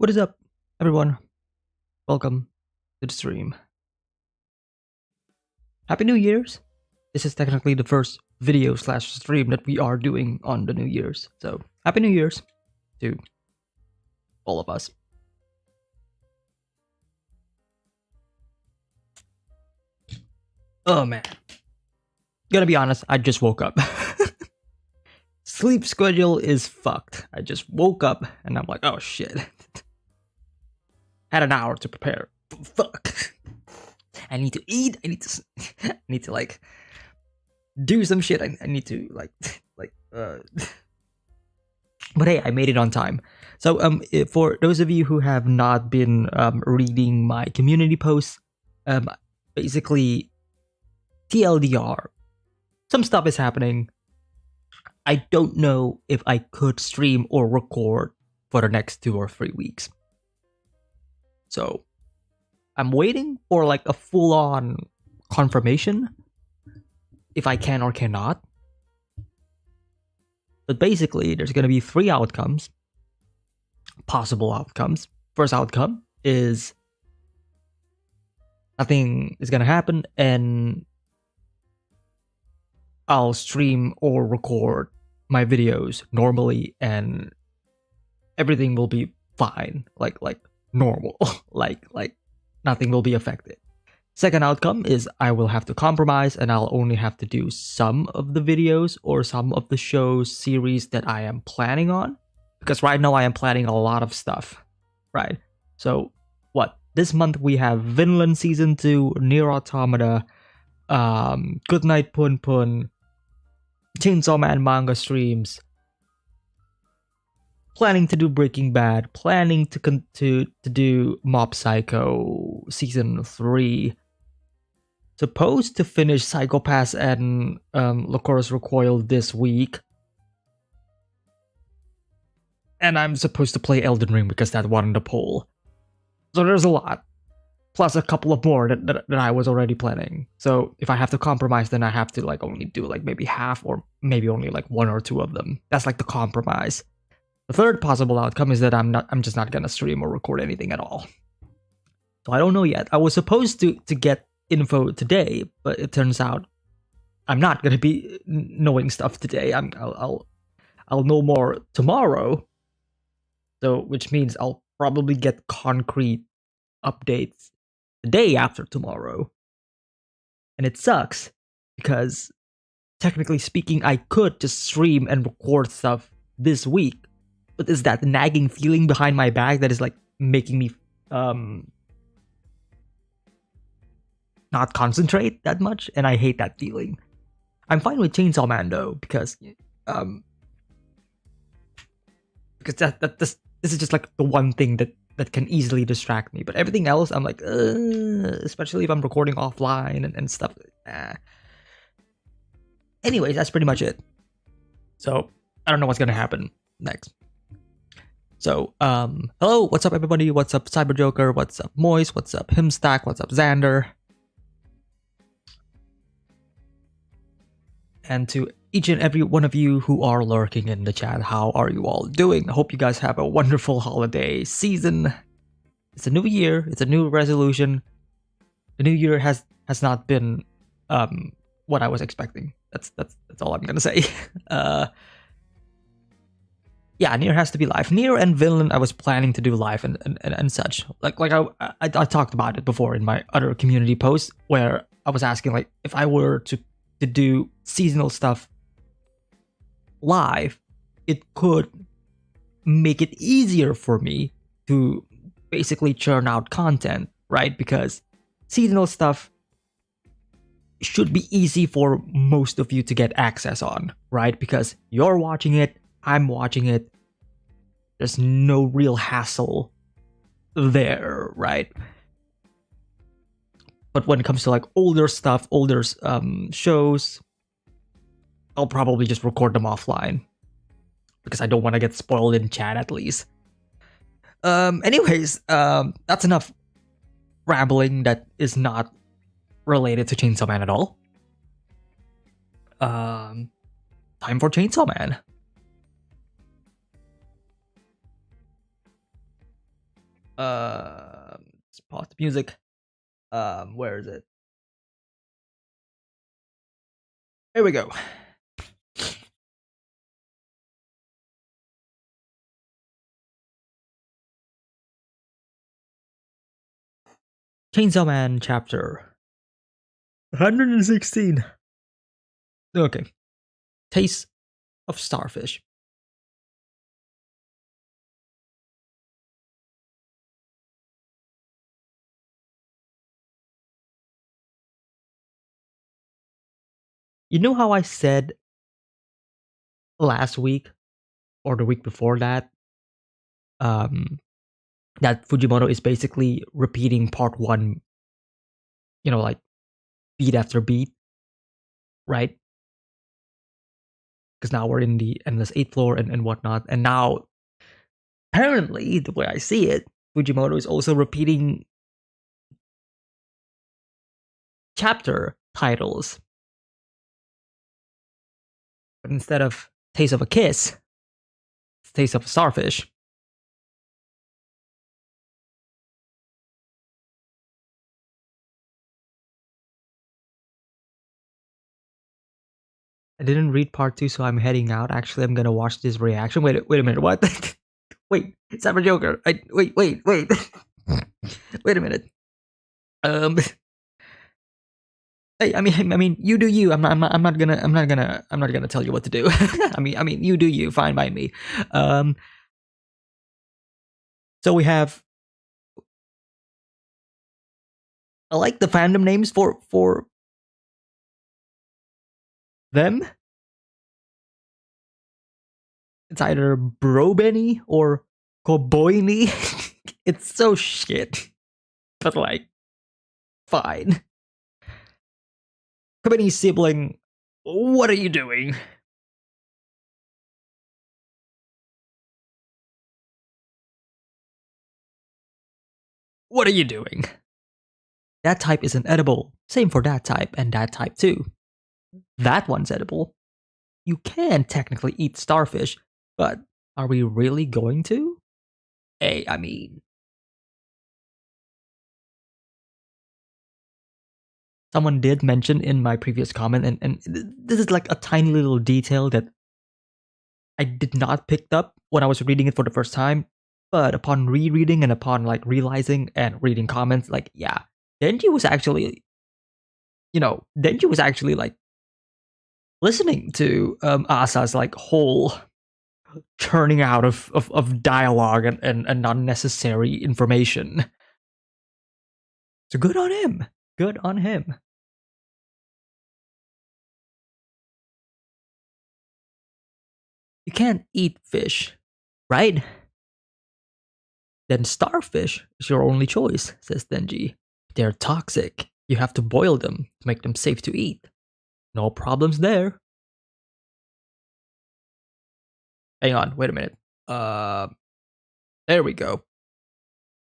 What is up, everyone? Welcome to the stream. Happy New Year's! This is technically the first video slash stream that we are doing on the New Year's. So, Happy New Year's to all of us. Oh man. Gotta be honest, I just woke up. Sleep schedule is fucked. I just woke up and I'm like, oh shit. Had an hour to prepare. Fuck. I need to eat. I need to like do some shit. I need to but hey, I made it on time. So for those of you who have not been reading my community posts, basically TLDR, some stuff is happening. I don't know if I could stream or record for the next 2 or 3 weeks. So I'm waiting for like a full-on confirmation if I can or cannot. But basically, there's going to be 3 outcomes, possible outcomes. First outcome is nothing is going to happen and I'll stream or record my videos normally and everything will be fine, like normal, like nothing will be affected. Second outcome is I will have to compromise and I'll only have to do some of the videos or some of the shows, series that I am planning on. Because right now I am planning a lot of stuff, right? So, this month we have Vinland Season 2, Nier Automata, Goodnight Pun Pun, Chainsaw Man manga streams, planning to do Breaking Bad, planning to do Mob Psycho Season 3, supposed to finish Psycho-Pass and Lycoris Recoil this week. And I'm supposed to play Elden Ring because that won the poll. So there's a lot. Plus a couple of more that I was already planning. So if I have to compromise, then I have to like only do like maybe half or maybe only like 1 or 2 of them. That's like the compromise. The third possible outcome is that I'm just not gonna stream or record anything at all. So I don't know yet. I was supposed to get info today, but it turns out I'm not gonna be knowing stuff today. I'll know more tomorrow. So which means I'll probably get concrete updates the day after tomorrow. And it sucks because technically speaking, I could just stream and record stuff this week. But is that nagging feeling behind my back that is like making me not concentrate that much, and I hate that feeling. I'm fine with Chainsaw Man though, because this is just like the one thing that can easily distract me. But everything else, I'm like, especially if I'm recording offline and stuff. Anyways, that's pretty much it. So I don't know what's gonna happen next. So, hello, what's up everybody? What's up Cyberjoker? What's up Moist? What's up Himstack? What's up Xander? And to each and every one of you who are lurking in the chat, how are you all doing? I hope you guys have a wonderful holiday season. It's a new year, it's a new resolution. The new year has not been what I was expecting. That's all I'm gonna say. Yeah, Nier has to be live. Nier and Vinland I was planning to do live and such. Like I talked about it before in my other community posts where I was asking like if I were to do seasonal stuff live, it could make it easier for me to basically churn out content, right? Because seasonal stuff should be easy for most of you to get access on, right? Because you're watching it, I'm watching it. There's no real hassle there, right? But when it comes to like older stuff, older shows, I'll probably just record them offline because I don't want to get spoiled in chat at least. Anyways, that's enough rambling that is not related to Chainsaw Man at all. Time for Chainsaw Man. Let's pause the music. Where is it? Here we go. Chainsaw Man chapter 116. Okay. Taste of Starfish. You know how I said last week or the week before that that Fujimoto is basically repeating part 1, like beat after beat, right? Because now we're in the endless 8th floor and whatnot. And now, apparently, the way I see it, Fujimoto is also repeating chapter titles. But instead of Taste of a Kiss, it's Taste of a Starfish. I didn't read part 2, so I'm heading out. Actually, I'm gonna watch this reaction. Wait a minute, what? Wait, Cyber Joker. Wait. Wait a minute. Hey, I mean, you do you. I'm not gonna tell you what to do. I mean, you do you. Fine by me. So we have. I like the fandom names for them. It's either Brobenny or Koboini. It's so shit, but like, fine. Koboini's sibling, what are you doing? What are you doing? That type isn't edible. Same for that type and that type too. That one's edible. You can technically eat starfish, but are we really going to? Hey, I mean, someone did mention in my previous comment, and this is like a tiny little detail that I did not pick up when I was reading it for the first time, but upon rereading and upon like realizing and reading comments, like, yeah, Denji was actually like listening to Asa's like whole churning out of dialogue and unnecessary information. So good on him. Good on him. You can't eat fish, right? Then starfish is your only choice, says Denji. They're toxic. You have to boil them to make them safe to eat. No problems there. Hang on, wait a minute. There we go.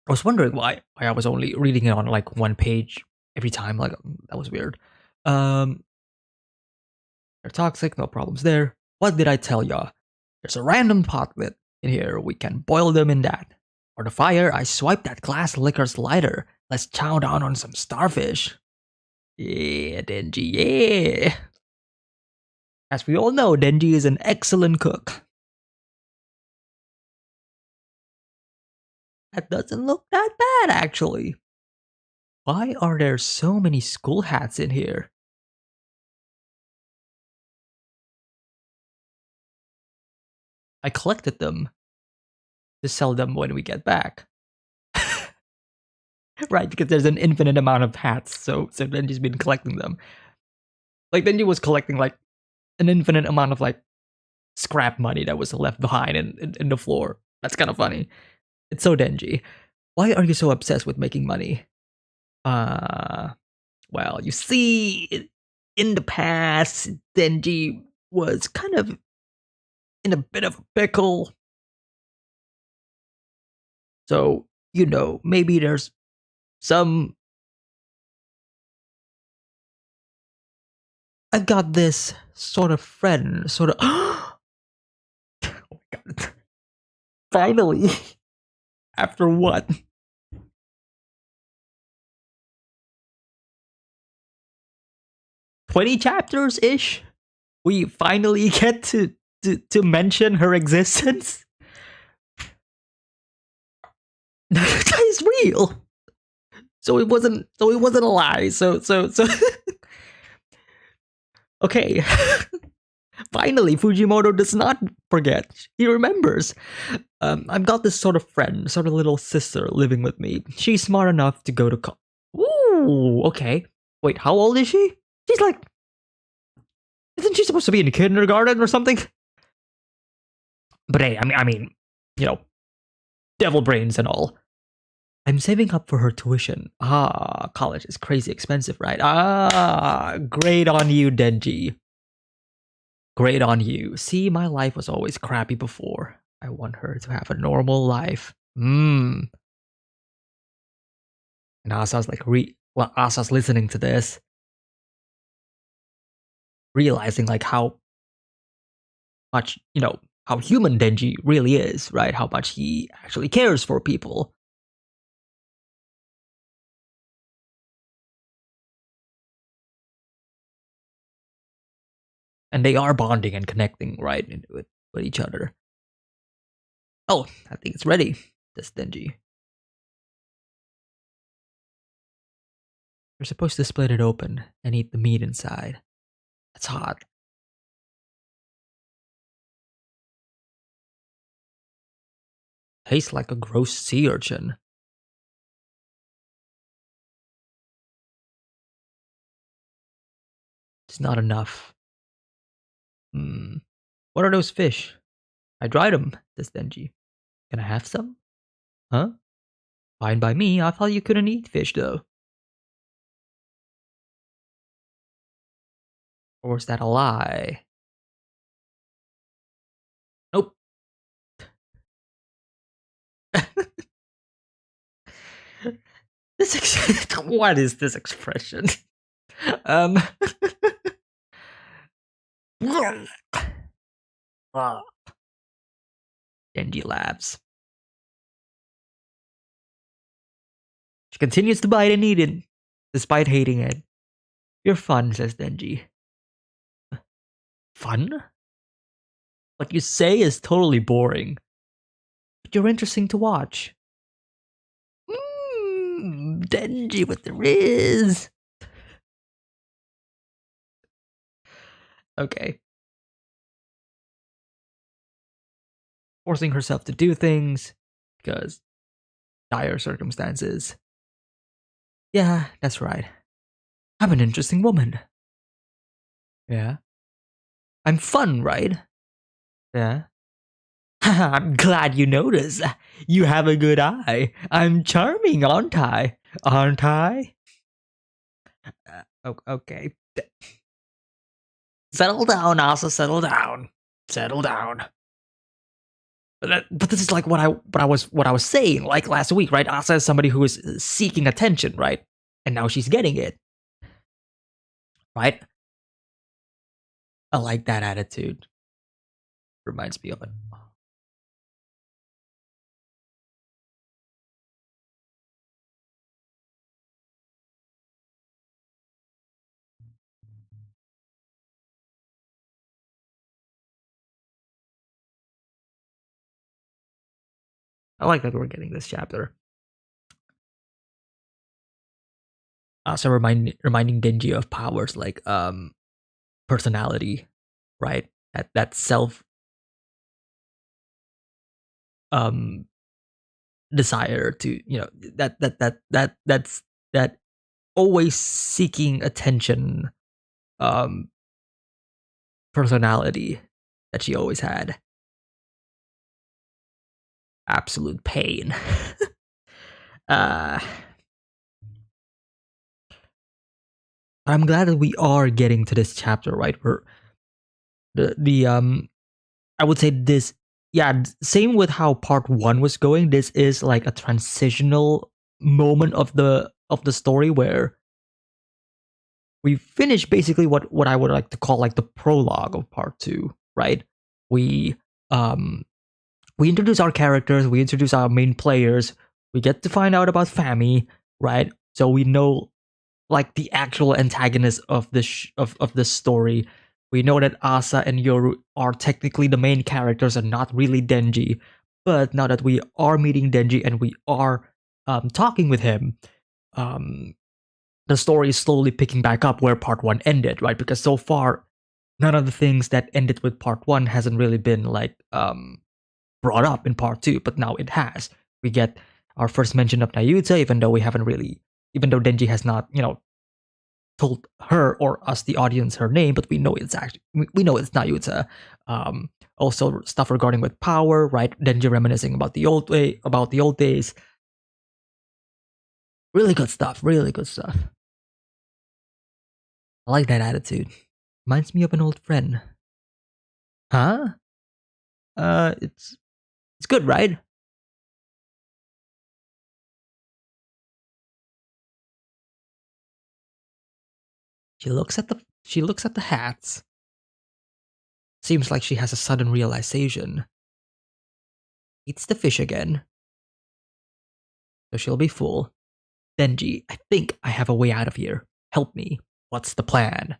I was wondering why I was only reading it on like one page every time. Like, that was weird. They're toxic, no problems there. What did I tell ya? There's a random potlet in here. We can boil them in that. For the fire, I swipe that glass liquor's lighter. Let's chow down on some starfish. Yeah, Denji, yeah. As we all know, Denji is an excellent cook. That doesn't look that bad, actually. Why are there so many school hats in here? I collected them to sell them when we get back. Right, because there's an infinite amount of hats, so Denji's been collecting them. Like, Denji was collecting like an infinite amount of like scrap money that was left behind in the floor. That's kind of funny. It's so Denji. Why are you so obsessed with making money? Well, you see, in the past, Denji was kind of in a bit of a pickle. So, maybe there's some. I got this sort of friend, sort of. Oh my god. Finally. After what? 20 chapters ish, we finally get to mention her existence. That is real. So it wasn't a lie. So okay. Finally, Fujimoto does not forget. He remembers. I've got this sort of friend, sort of little sister living with me. She's smart enough to go to Ooh, okay. Wait, how old is she? She's like... Isn't she supposed to be in kindergarten or something? But hey, I mean, you know, devil brains and all. I'm saving up for her tuition. College is crazy expensive, right? Great on you, Denji. Great on you. See, my life was always crappy before. I want her to have a normal life. And Asa's like, Asa's listening to this, realizing like how much, how human Denji really is, right? How much he actually cares for people. And they are bonding and connecting, right, with each other. Oh, I think it's ready, this Denji. You're supposed to split it open and eat the meat inside. That's hot. Tastes like a gross sea urchin. It's not enough. What are those fish? I dried them, says Denji. Can I have some? Huh? Fine by me. I thought you couldn't eat fish, though. Or is that a lie? Nope. What is this expression? Denji laughs. She continues to bite and eat it, despite hating it. You're fun, says Denji. Fun? What you say is totally boring. But you're interesting to watch. Denji with the Riz. Okay. Forcing herself to do things because dire circumstances. Yeah, that's right. I'm an interesting woman. Yeah. I'm fun, right? Yeah. I'm glad you noticed. You have a good eye. I'm charming, aren't I? Aren't I? Okay. Settle down, Asa. Settle down. Settle down. But this is like what I was saying like last week, right? Asa is somebody who is seeking attention, right? And now she's getting it, right? I like that attitude. Reminds me of it. I like that we're getting this chapter. Also reminding Denji of powers like personality, right? That self desire to, that's that always seeking attention personality that she always had. Absolute pain. I'm glad that we are getting to this chapter, right? Where the I would say this, yeah, same with how part 1 was going. This is like a transitional moment of the story where we finish basically what I would like to call like the prologue of part 2, right? We introduce our characters, we introduce our main players, we get to find out about Fami, right? So we know like the actual antagonist of of this story. We know that Asa and Yoru are technically the main characters and not really Denji. But now that we are meeting Denji and we are talking with him, um, the story is slowly picking back up where part one ended, right? Because so far, none of the things that ended with part one hasn't really been like brought up in part two, but now it has. We get our first mention of Nayuta, even though we haven't really, even though Denji has not, told her or us, the audience, her name, but we know it's actually we know it's Nayuta. Also, stuff regarding with power, right? Denji reminiscing about the old way, about the old days. Really good stuff. Really good stuff. I like that attitude. Reminds me of an old friend. Huh? It's good, right? She looks at the hats. Seems like she has a sudden realization. Eats the fish again. So she'll be full. Denji, I think I have a way out of here. Help me. What's the plan?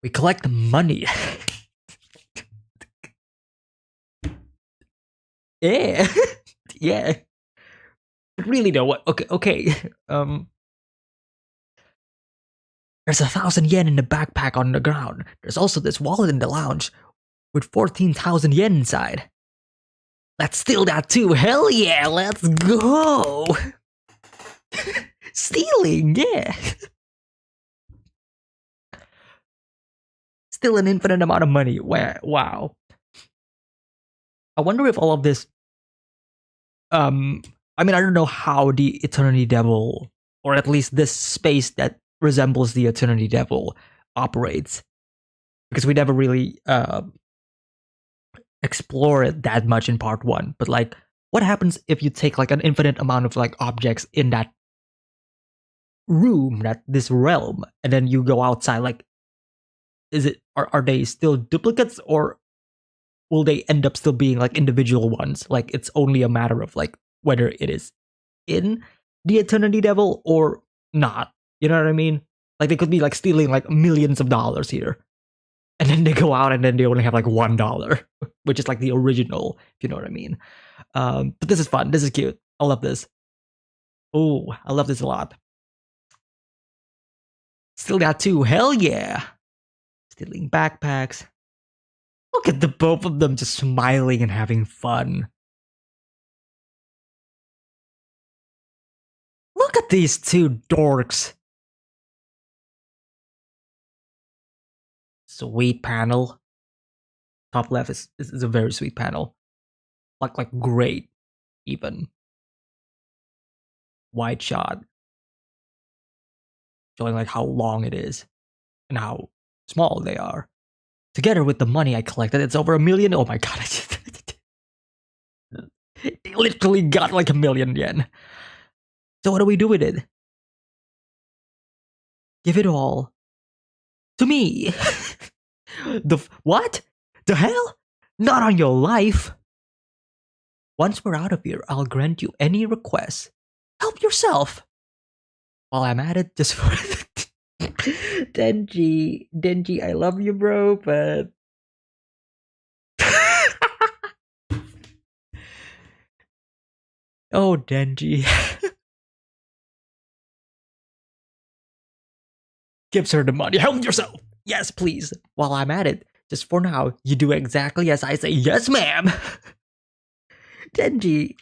We collect money. Yeah. Yeah. But really though, what okay. There's 1,000 yen in the backpack on the ground. There's also this wallet in the lounge with 14,000 yen inside. Let's steal that too. Hell yeah, let's go. Stealing, yeah. Still an infinite amount of money. Wow. I wonder if all of this I mean, I don't know how the Eternity Devil, or at least this space that resembles the Eternity Devil, operates, because we never really explore it that much in part one. But like, what happens if you take like an infinite amount of like objects in that room, that this realm, and then you go outside? Like, are they still duplicates, or will they end up still being like individual ones? Like, it's only a matter of like whether it is in the Eternity Devil or not. You know what I mean? Like, they could be like stealing like millions of dollars here, and then they go out and then they only have like $1, which is like the original, if you know what I mean. But this is fun. This is cute. I love this. Oh, I love this a lot. Still got two. Hell yeah. Stealing backpacks. Look at the both of them just smiling and having fun. Look at these two dorks. Sweet panel. Top left is a very sweet panel. Like great, even. Wide shot. Showing like how long it is and how small they are. Together with the money I collected, it's over 1 million. Oh my god. It literally got like 1 million yen. So what do we do with it? Give it all to me. What? The hell? Not on your life. Once we're out of here, I'll grant you any request. Help yourself. While I'm at it, just for Denji, I love you, bro, but oh, Denji. Gives her the money. Help yourself. Yes, please. While I'm at it, just for now, you do exactly as I say. Yes, ma'am. Denji.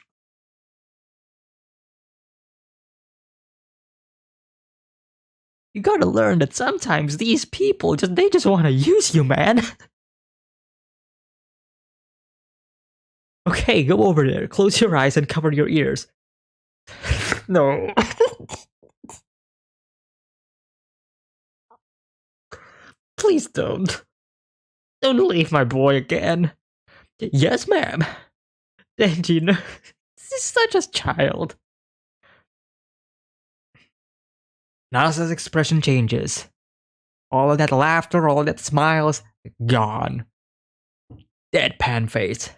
You gotta learn that sometimes these people they just want to use you, man. Okay, go over there. Close your eyes and cover your ears. No. Please don't. Don't leave my boy again. Yes, ma'am. Denji, no. This is such a child. Nasa's expression changes. All of that laughter, all of that smiles, gone. Deadpan face.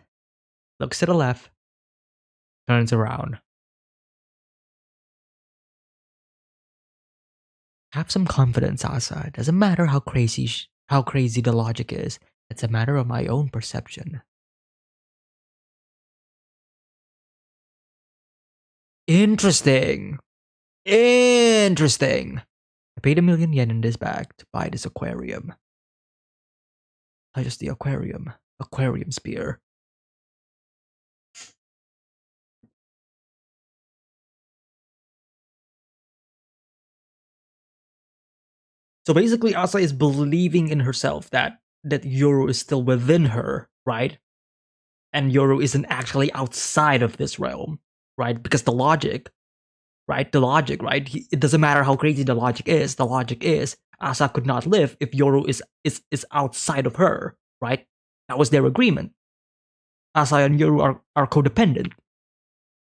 Looks to the left. Turns around. Have some confidence, Asa. It doesn't matter how crazy the logic is. It's a matter of my own perception. Interesting. Interesting. I paid 1,000,000 yen in this bag to buy this aquarium. Not just the aquarium. Aquarium spear. So basically, Asa is believing in herself that Yoru is still within her, right? And Yoru isn't actually outside of this realm, right? Because the logic, right? The logic, right? It doesn't matter how crazy the logic is. The logic is Asa could not live if Yoru is outside of her, right? That was their agreement. Asa and Yoru are codependent.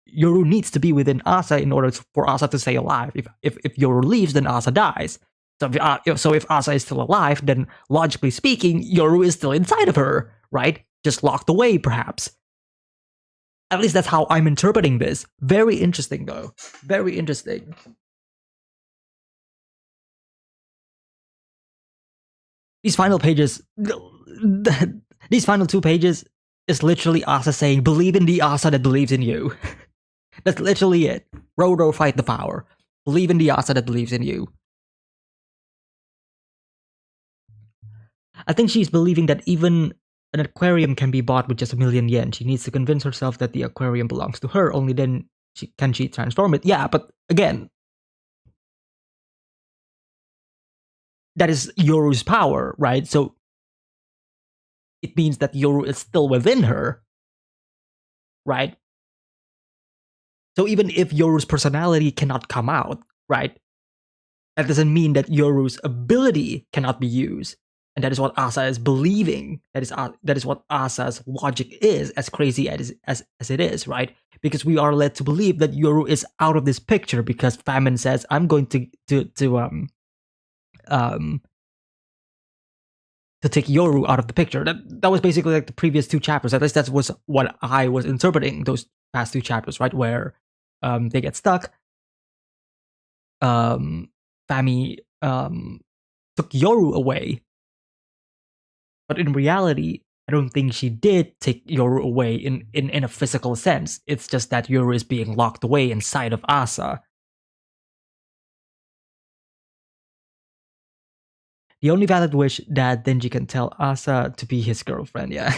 Yoru needs to be within Asa in order for Asa to stay alive. If Yoru leaves, then Asa dies. So if Asa is still alive, then logically speaking, Yoru is still inside of her, right? Just locked away, perhaps. At least that's how I'm interpreting this. Very interesting, though. Very interesting. These final pages, these final 2 pages, is literally Asa saying, "Believe in the Asa that believes in you." That's literally it. Row, fight the power. Believe in the Asa that believes in you. I think she's believing that even an aquarium can be bought with just 1,000,000 yen. She needs to convince herself that the aquarium belongs to her. Only then can she transform it. Yeah, but again, that is Yoru's power, right? So it means that Yoru is still within her, right? So even if Yoru's personality cannot come out, right? That doesn't mean that Yoru's ability cannot be used. And that is what Asa is believing. That is what Asa's logic is, as crazy as it is, right? Because we are led to believe that Yoru is out of this picture because Famine says, "I'm going um to take Yoru out of the picture." That was basically like the previous 2 chapters. At least that was what I was interpreting those past 2 chapters, right? Where they get stuck. Fami took Yoru away. But in reality, I don't think she did take Yoru away in a physical sense. It's just that Yoru is being locked away inside of Asa. The only valid wish that Denji can tell Asa to be his girlfriend, yeah.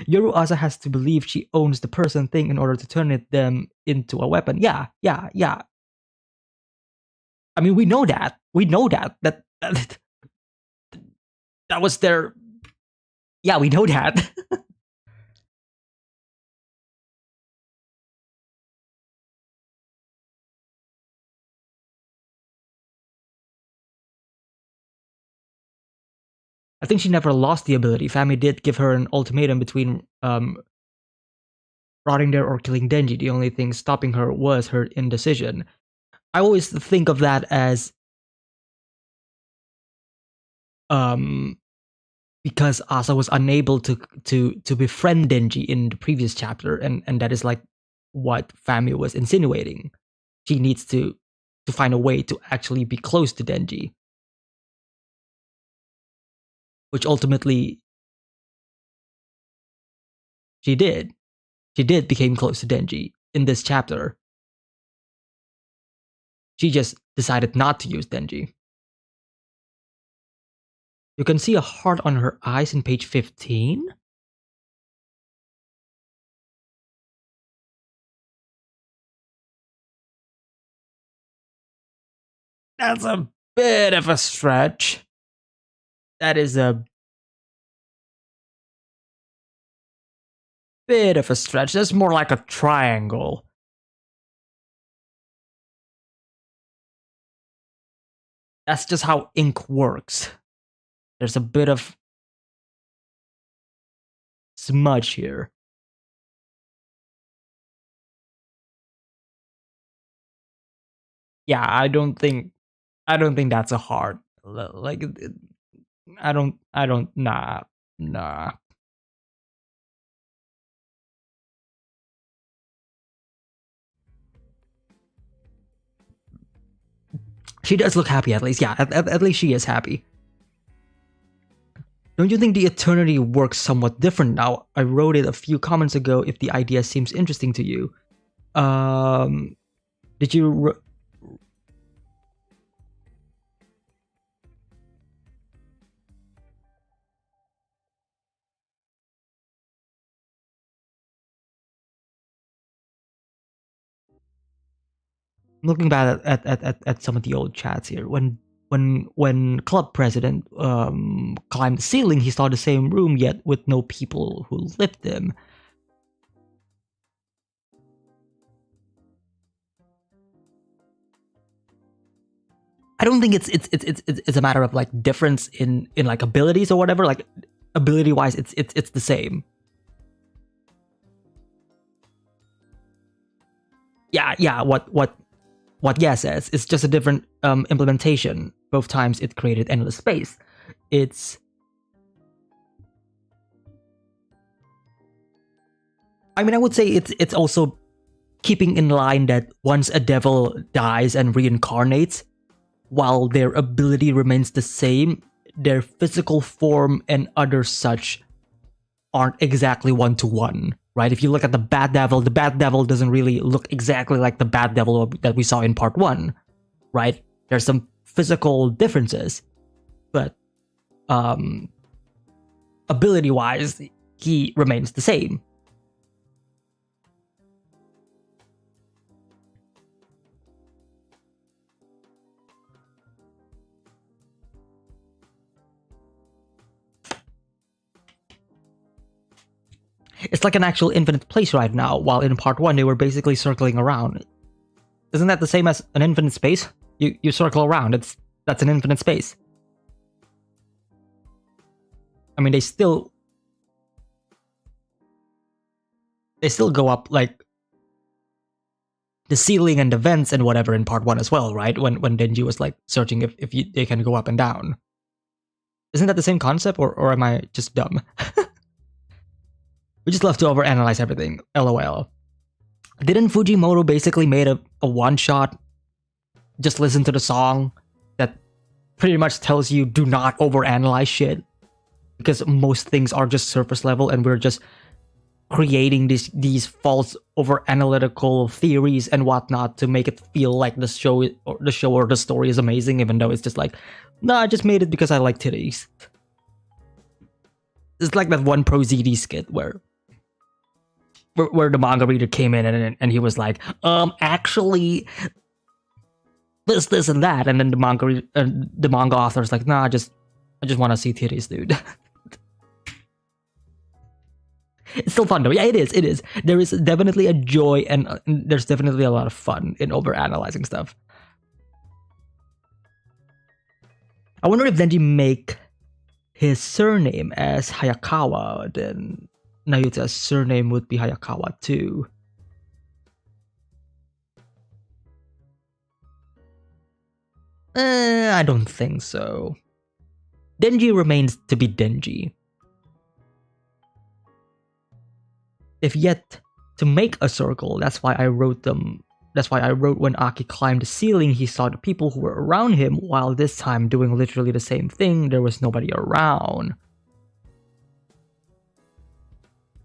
Yoru Asa has to believe she owns the person thing in order to turn them into a weapon. Yeah, yeah, yeah. I mean, we know that. We know that was their. Yeah, we know that. I think she never lost the ability. Fami did give her an ultimatum between rotting there or killing Denji. The only thing stopping her was her indecision. I always think of that as because Asa was unable to befriend Denji in the previous chapter, and that is like what Fami was insinuating. She needs to find a way to actually be close to Denji, which ultimately she did. She did become close to Denji in this chapter. She just decided not to use Denji. You can see a heart on her eyes in page 15. That's a bit of a stretch. That is a bit of a stretch. That's more like a triangle. That's just how ink works. There's a bit of smudge here. Yeah, I don't think that's a heart. Like I don't nah. She does look happy, at least. Yeah, at least she is happy. Don't you think the eternity works somewhat different now? I wrote it a few comments ago if the idea seems interesting to you. Did you... Looking back at some of the old chats here, when club president climbed the ceiling, he saw the same room yet with no people who lived him. I don't think it's a matter of like difference in like abilities or whatever. Like ability wise, it's the same. Yeah. What Yeah says, it's just a different implementation. Both times it created endless space. I would say it's also keeping in line that once a devil dies and reincarnates, while their ability remains the same, their physical form and other such aren't exactly one-to-one, right? If you look at the Bad Devil doesn't really look exactly like the Bad Devil that we saw in part 1, right? There's some physical differences, but ability-wise, he remains the same. It's like an actual infinite place right now, while in part 1 they were basically circling around. Isn't that the same as an infinite space? You circle around, that's an infinite space. I mean, they still go up like the ceiling and the vents and whatever in part 1 as well, right? When Denji was like searching if they can go up and down. Isn't that the same concept, or am I just dumb? We just love to overanalyze everything. LOL. Didn't Fujimoto basically made a one-shot, just listen to the song, that pretty much tells you do not overanalyze shit? Because most things are just surface level and we're just creating these false over-analytical theories and whatnot to make it feel like the show or the story is amazing, even though it's just like, no, I just made it because I like titties. It's like that one Pro ZD skit where the manga reader came in and he was like, actually, this and that, and then the manga author's like, nah, I just want to see titties, dude. It's still fun though. Yeah, it is. There is definitely a joy and there's definitely a lot of fun in overanalyzing stuff. I wonder if Denji make his surname as Hayakawa, then Nayuta's surname would be Hayakawa too. I don't think so. Denji remains to be Denji. If yet to make a circle, that's why I wrote when Aki climbed the ceiling, he saw the people who were around him, while this time doing literally the same thing, there was nobody around.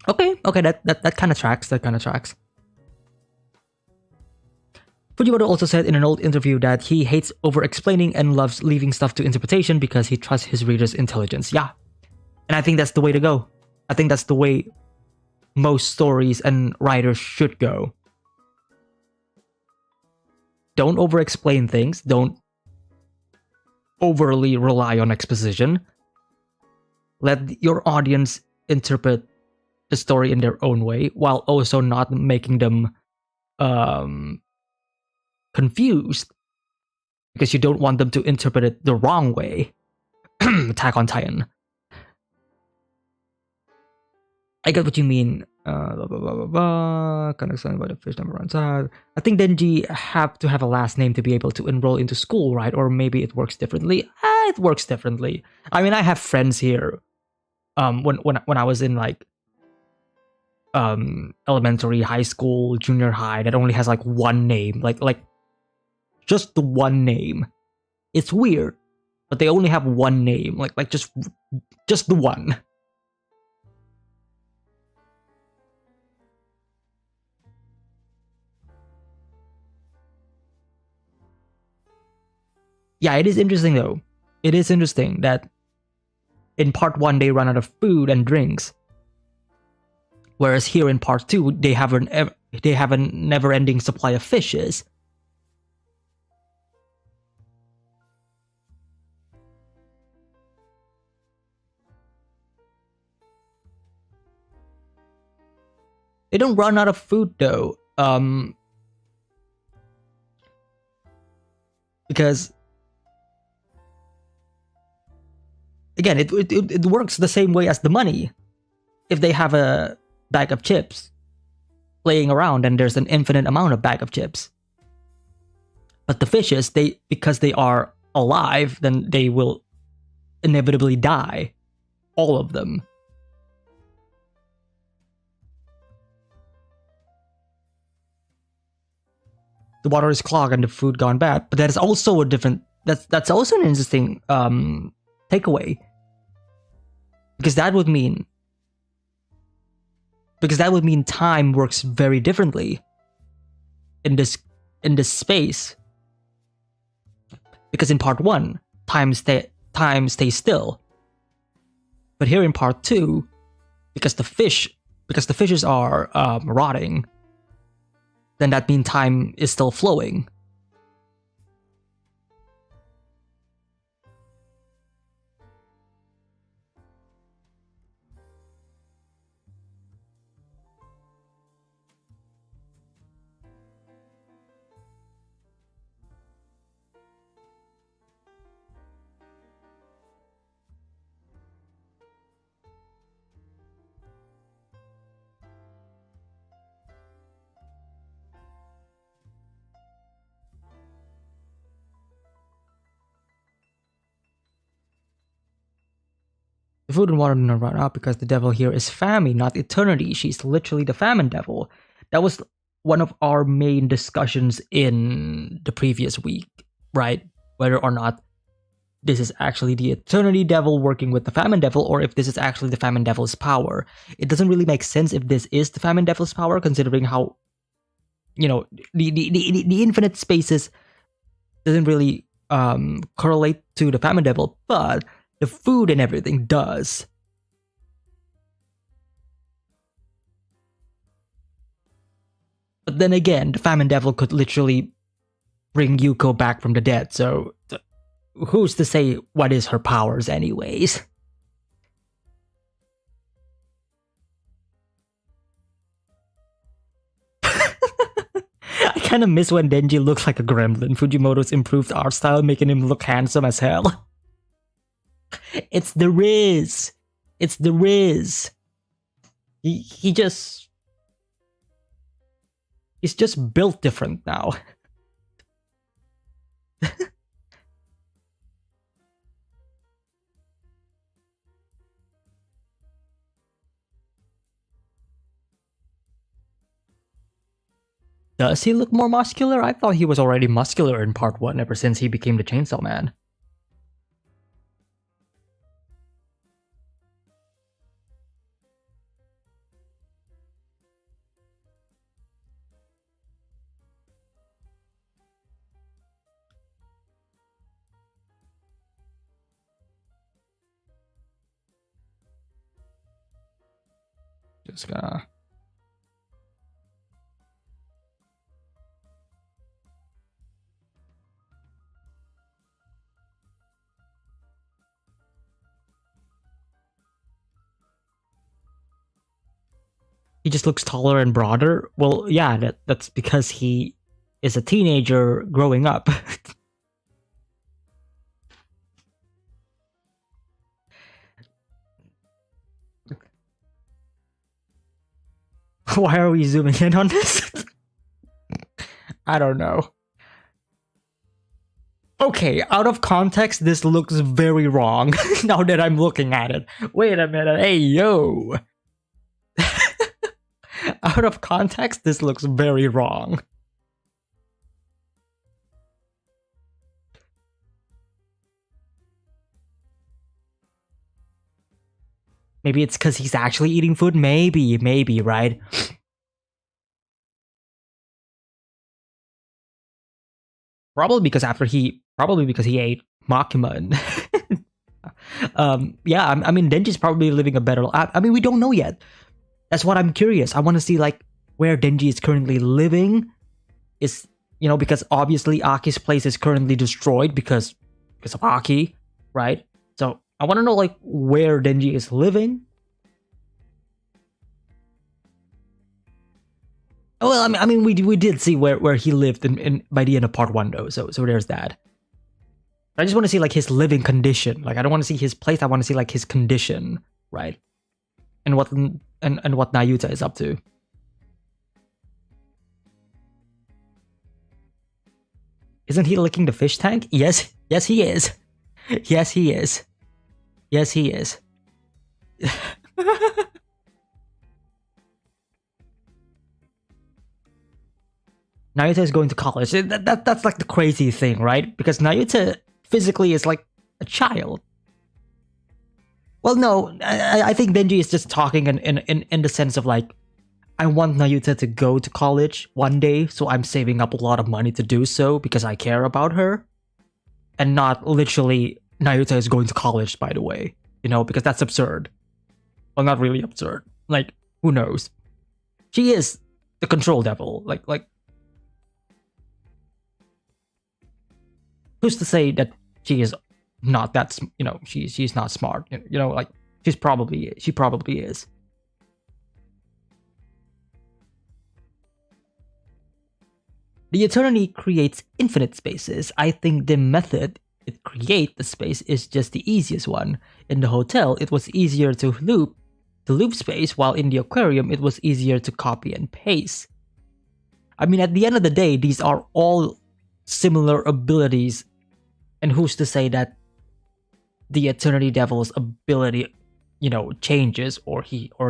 Okay, that kind of tracks. Fujimoto also said in an old interview that he hates over-explaining and loves leaving stuff to interpretation because he trusts his reader's intelligence. Yeah, and I think that's the way to go. I think that's the way most stories and writers should go. Don't over-explain things. Don't overly rely on exposition. Let your audience interpret the story in their own way, while also not making them confused, because you don't want them to interpret it the wrong way. Attack on Titan. I get what you mean. Blah, blah, blah, blah, blah. Kind of excited about the fish number runs out. I think Denji have to have a last name to be able to enroll into school, right? Or maybe it works differently. It works differently. I mean, I have friends here. When I was in like elementary, high school, junior high, that only has like one name, like just the one name. It's weird, but they only have one name, like just the one. Yeah, it is interesting though. It is interesting that in part 1 they run out of food and drinks, whereas here in part 2 they have a never-ending supply of fishes. They don't run out of food though, because again, it works the same way as the money. If they have a bag of chips laying around and there's an infinite amount of bag of chips, but the fishes, because they are alive, then they will inevitably die, all of them. The water is clogged and the food gone bad, but that is also a different. That's also an interesting takeaway, because that would mean time works very differently in this space. Because in part 1, time stays still, but here in part 2, because the fishes are rotting, then that means time is still flowing. The food and water do not run out because the devil here is famine, not eternity. She's literally the famine devil. That was one of our main discussions in the previous week, right? Whether or not this is actually the eternity devil working with the famine devil, or if this is actually the famine devil's power. It doesn't really make sense if this is the famine devil's power, considering how, the infinite spaces doesn't really correlate to the famine devil, but the food and everything does. But then again, the famine devil could literally bring Yuko back from the dead, so who's to say what is her powers anyways? I kinda miss when Denji looks like a gremlin. Fujimoto's improved art style making him look handsome as hell. It's the Riz. It's the Riz. He's just built different now. Does he look more muscular? I thought he was already muscular in part 1 ever since he became the Chainsaw Man. Just gonna... He just looks taller and broader. Well, yeah, that's because he is a teenager growing up. Why are we zooming in on this? I don't know. Okay, out of context, this looks very wrong now that I'm looking at it. Wait a minute. Hey, yo. Out of context, this looks very wrong. Maybe it's because he's actually eating food. Maybe, right? Probably because he ate Makima. Yeah, I mean, Denji's probably living a better life. I mean, we don't know yet. That's what I'm curious. I want to see like where Denji is currently living. Is, because obviously Aki's place is currently destroyed because of Aki, right? So I want to know like where Denji is living. Well, I mean, we did see where he lived in by the end of part 1 though. So there's that. I just want to see like his living condition. Like I don't want to see his place. I want to see like his condition, right? And what Nayuta is up to. Isn't he licking the fish tank? Yes, he is. Yes, he is. Yes, he is. Nayuta is going to college. That's like the crazy thing, right? Because Nayuta physically is like a child. Well, no, I think Denji is just talking in the sense of like, I want Nayuta to go to college one day, so I'm saving up a lot of money to do so because I care about her. And not literally, Nayuta is going to college, by the way. Because that's absurd. Well, not really absurd. Like, who knows? She is the control devil. Like, who's to say that she is not that, she's not smart. Like, she probably is. The Eternity creates infinite spaces. I think the method it create the space is just the easiest one. In the hotel, it was easier to loop space, while in the aquarium, it was easier to copy and paste. I mean, at the end of the day, these are all similar abilities, and who's to say that the Eternity Devil's ability, changes, or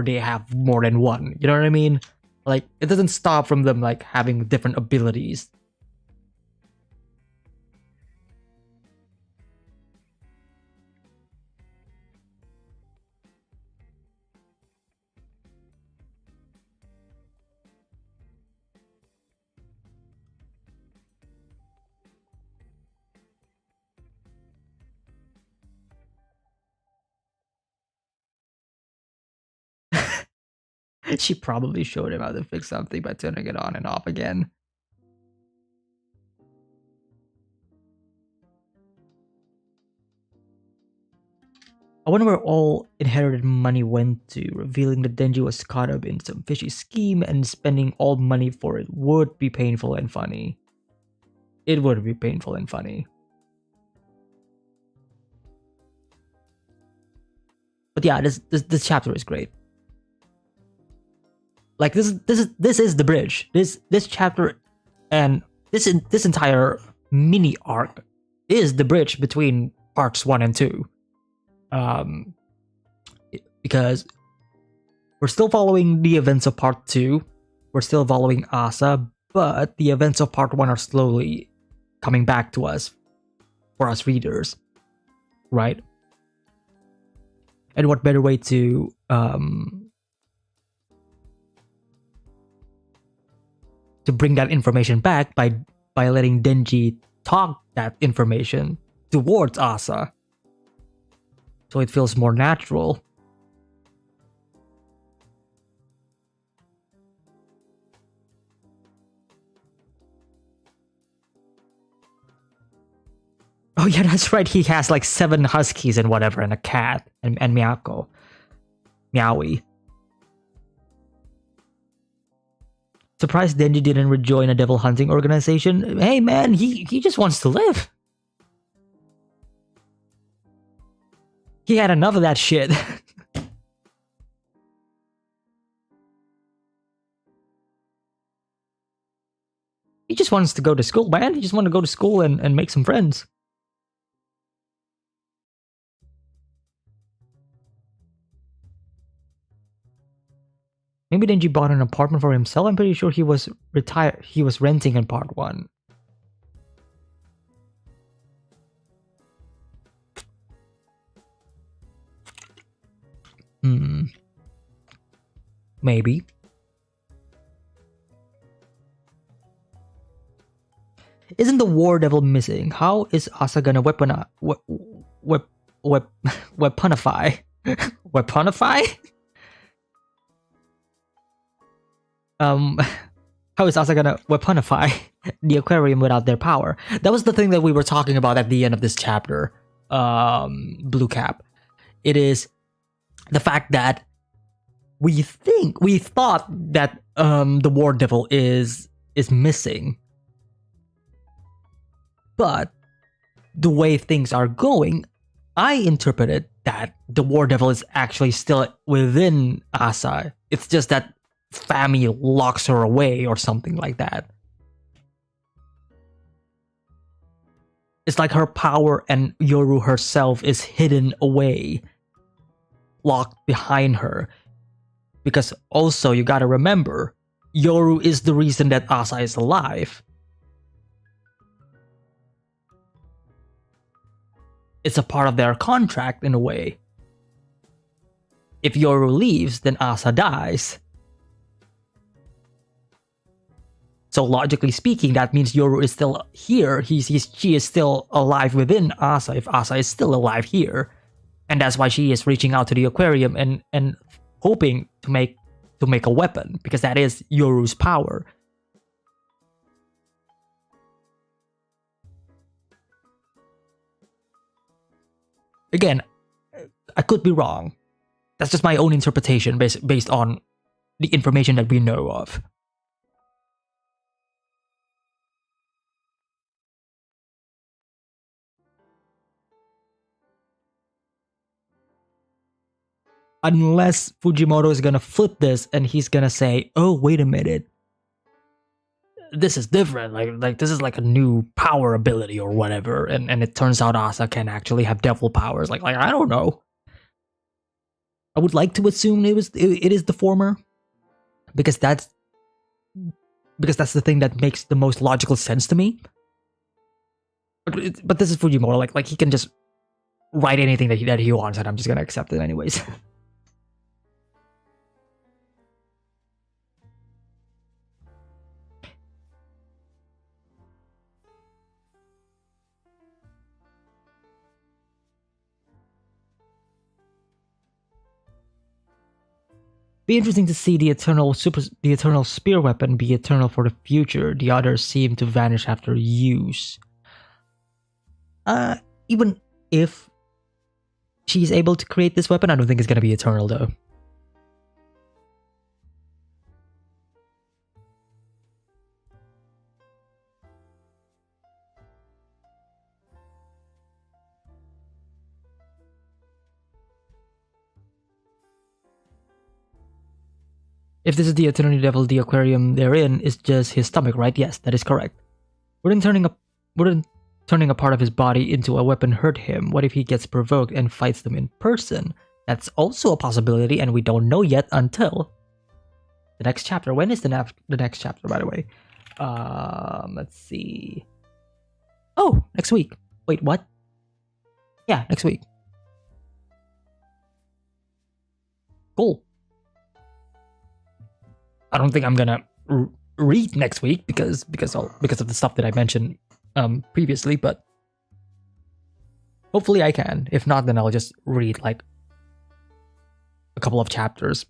they have more than one. You know what I mean? Like, it doesn't stop from them like having different abilities. She probably showed him how to fix something by turning it on and off again. I wonder where all inherited money went to, revealing that Denji was caught up in some fishy scheme and spending all money for it would be painful and funny. It would be painful and funny. But yeah, this chapter is great. Like this is the bridge. This chapter and this entire mini arc is the bridge between parts 1 and 2. Because we're still following the events of part 2. We're still following Asa, but the events of part 1 are slowly coming back to us for us readers, right? And what better way to bring that information back by letting Denji talk that information towards Asa, so it feels more natural. Oh yeah, that's right. He has like 7 huskies and whatever, and a cat, and Miyako. Meowie. Surprised Denji didn't rejoin a devil hunting organization. Hey man, he just wants to live. He had enough of that shit. He just wants to go to school, man. He just wants to go to school and make some friends. Maybe Denji bought an apartment for himself. I'm pretty sure he was retired. He was renting in part 1. Maybe. Isn't the War Devil missing? How is Asa gonna weaponify? Weaponify? How is Asa gonna weaponify the aquarium without their power? That was the thing that we were talking about at the end of this chapter, Blue Cap. It is the fact that we thought that the War Devil is missing. But the way things are going, I interpreted that the War Devil is actually still within Asa. It's just that Fami locks her away or something like that. It's like her power and Yoru herself is hidden away, locked behind her. Because also, you gotta remember, Yoru is the reason that Asa is alive. It's a part of their contract in a way. If Yoru leaves, then Asa dies. So logically speaking, that means Yoru is still here. She is still alive within Asa if Asa is still alive here. And that's why she is reaching out to the aquarium and hoping to make a weapon, because that is Yoru's power. Again, I could be wrong. That's just my own interpretation based on the information that we know of. Unless Fujimoto is gonna flip this and he's gonna say, "Oh, wait a minute, this is different. Like this is like a new power ability or whatever," and it turns out Asa can actually have devil powers. Like I don't know. I would like to assume it is the former, because that's the thing that makes the most logical sense to me. But this is Fujimoto. Like he can just write anything that he wants, and I'm just gonna accept it anyways. Be interesting to see the eternal spear weapon be eternal for the future. The others seem to vanish after use. Even if she's able to create this weapon, I don't think it's gonna be eternal though. If this is the Eternity Devil, the aquarium they're in is just his stomach, right? Yes, that is correct. Wouldn't turning a part of his body into a weapon hurt him? What if he gets provoked and fights them in person? That's also a possibility, and we don't know yet until the next chapter. When is the next chapter, by the way? Let's see. Oh, next week. Wait, what? Yeah, next week. Cool. I don't think I'm gonna read next week because of the stuff that I mentioned previously, but hopefully I can. If not, then I'll just read like a couple of chapters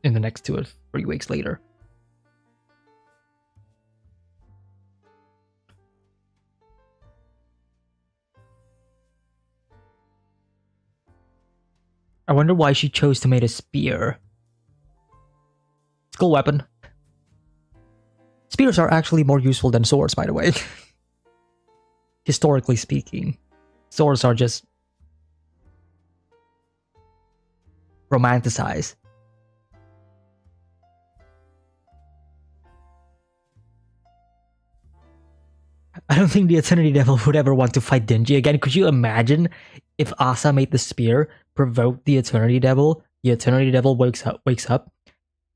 in the next 2 or 3 weeks later. I wonder why she chose to make a spear. Cool weapon. Spears are actually more useful than swords, by the way. Historically speaking, swords are just romanticized. I don't think the Eternity Devil would ever want to fight Denji again. Could you imagine if Asa made the spear, provoked the Eternity Devil wakes up,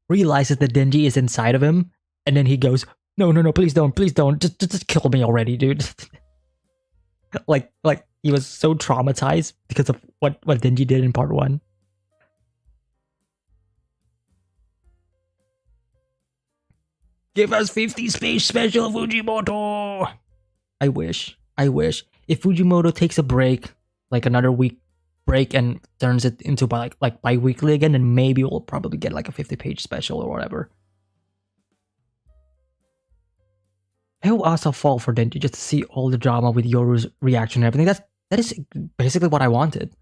realizes that Denji is inside of him, and then he goes, no, please don't, just kill me already, dude. like he was so traumatized because of what Denji did in part 1. Give us 50 space special, Fujimoto! I wish. If Fujimoto takes a break, like another week break, and turns it into like bi-weekly again, then maybe we'll probably get like a 50-page special or whatever. I hope Asa fall for Denji just to see all the drama with Yoru's reaction and everything. That is basically what I wanted.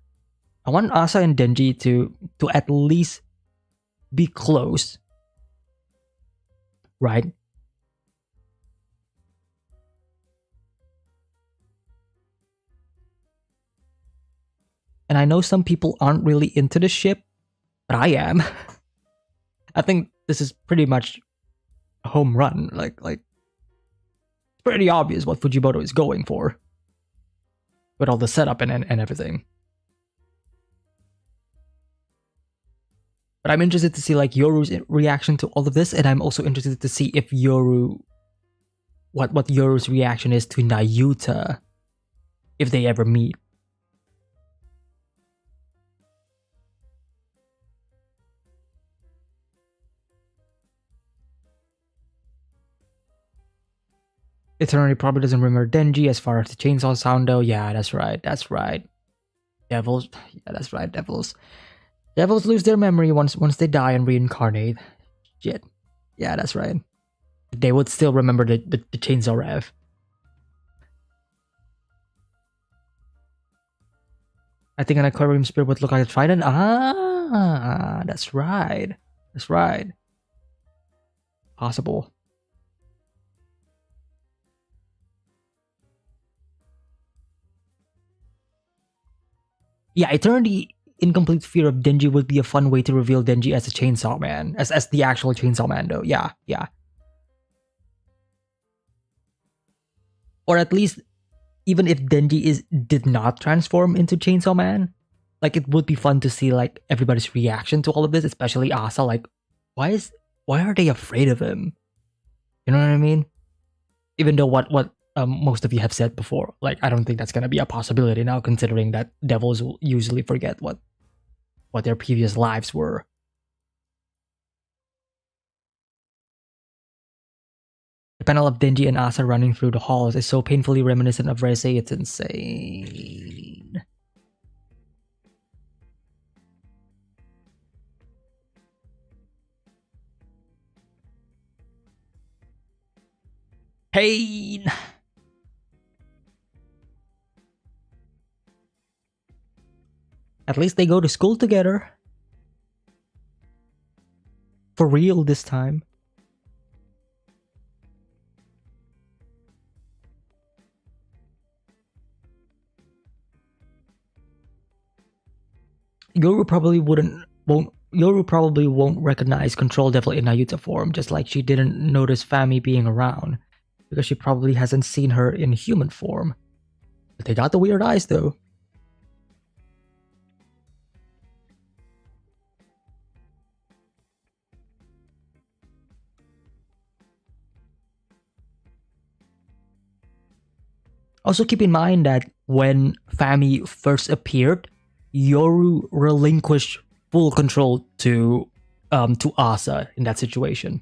I want Asa and Denji to at least be close, right? And I know some people aren't really into the ship, but I am. I think this is pretty much a home run. Like it's pretty obvious what Fujimoto is going for with all the setup and everything. But I'm interested to see like Yoru's reaction to all of this, and I'm also interested to see if what Yoru's reaction is to Nayuta if they ever meet. Eternity probably doesn't remember Denji as far as the chainsaw sound though. Yeah, that's right. Devils. Yeah, that's right. Devils lose their memory once they die and reincarnate. Shit. Yeah, that's right. They would still remember the chainsaw rev. I think an aquarium spirit would look like a trident. Ah, that's right. Possible. Yeah, Eternity Incomplete Fear of Denji would be a fun way to reveal Denji as a chainsaw man. As the actual chainsaw man though. Yeah. Or at least even if Denji did not transform into Chainsaw Man, like it would be fun to see like everybody's reaction to all of this, especially Asa. Like, why are they afraid of him? You know what I mean? Even though what most of you have said before, like I don't think that's gonna be a possibility now, considering that devils will usually forget what their previous lives were. The panel of Denji and Asa running through the halls is so painfully reminiscent of Reze, it's insane. Pain! At least they go to school together. For real this time. Yoru probably won't recognize Control Devil in Nayuta form, just like she didn't notice Fami being around, because she probably hasn't seen her in human form. But they got the weird eyes though. Also keep in mind that when Fami first appeared, Yoru relinquished full control to Asa in that situation.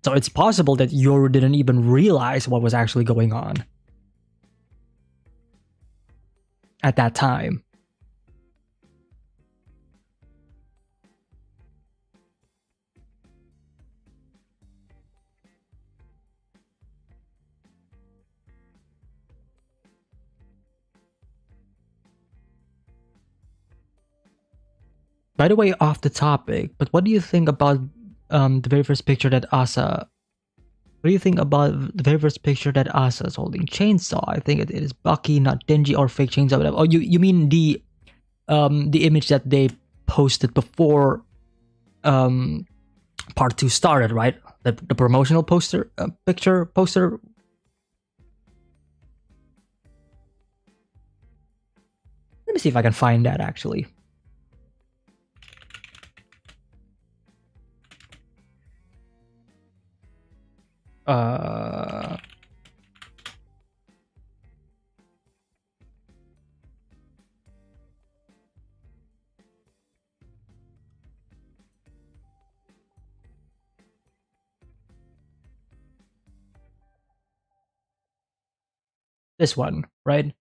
So it's possible that Yoru didn't even realize what was actually going on at that time. By the way, off the topic, but what do you think about the very first picture that Asa? What do you think about the very first picture that Asa is holding? Chainsaw. I think it is Bucky, not Denji, or fake chainsaw. Whatever. Oh, you mean the image that they posted before part 2 started, right? The promotional poster poster. Let me see if I can find that actually. This one, right?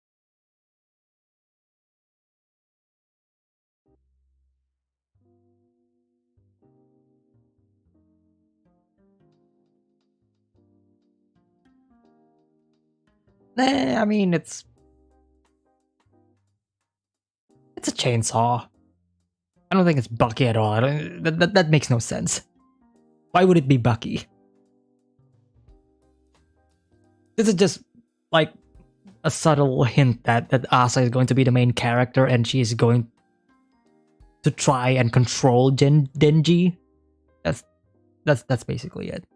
I mean, it's a chainsaw. I don't think it's Bucky at all. That makes no sense. Why would it be Bucky? This is just like a subtle hint that Asa is going to be the main character and she is going to try and control Denji. That's basically it.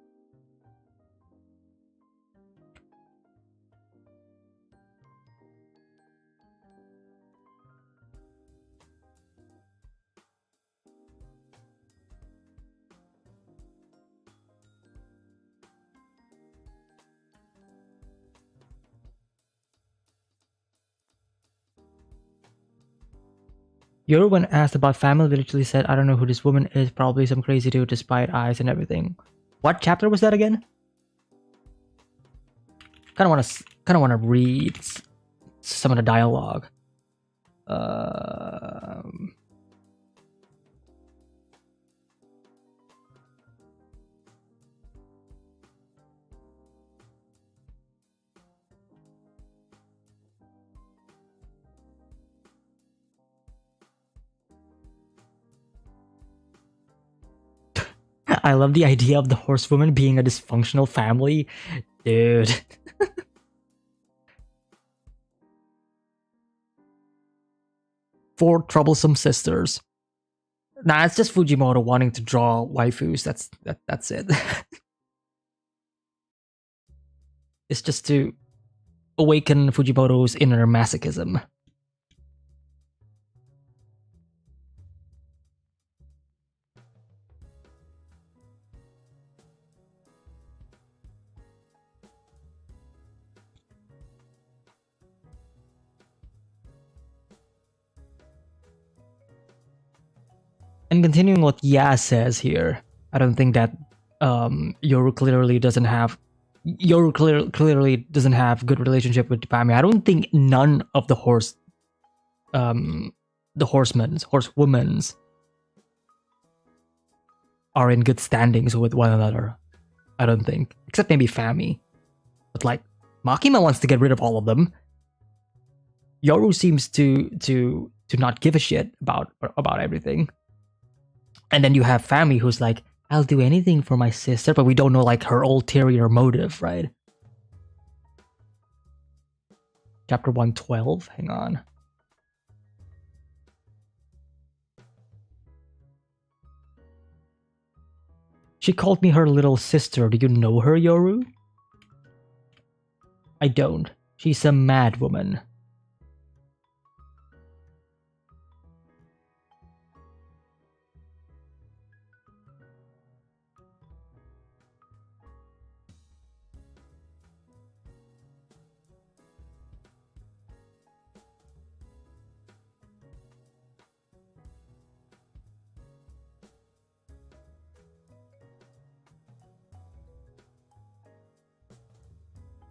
Yoru, when asked about family, literally said, "I don't know who this woman is. Probably some crazy dude, despite eyes and everything." What chapter was that again? Kind of want to read some of the dialogue. I love the idea of the horsewoman being a dysfunctional family, dude. Four troublesome sisters. Nah, it's just Fujimoto wanting to draw waifus. That's it. It's just to awaken Fujimoto's inner masochism. And continuing what Ya says here, I don't think that Yoru clearly doesn't have good relationship with Fami. I don't think none of the horsewomen's are in good standings with one another. I don't think, except maybe Fami. But like Makima wants to get rid of all of them. Yoru seems to not give a shit about everything. And then you have Fami who's like, I'll do anything for my sister, but we don't know like her ulterior motive, right? Chapter 112, hang on. She called me her little sister. Do you know her, Yoru? I don't. She's a mad woman.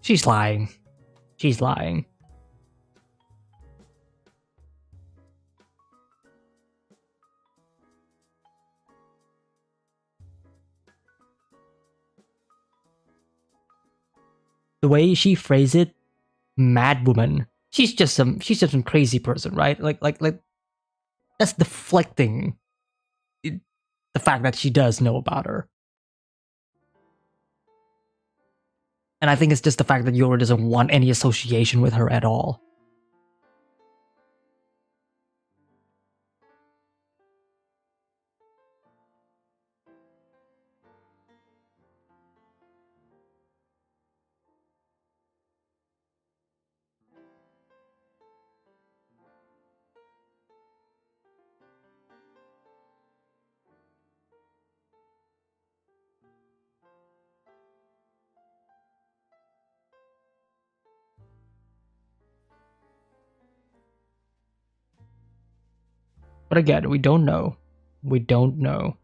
She's lying. She's lying. The way she phrased it, mad woman. She's just some crazy person, right? Like that's deflecting the fact that she does know about her. And I think it's just the fact that Yoru doesn't want any association with her at all. But again, we don't know. We don't know.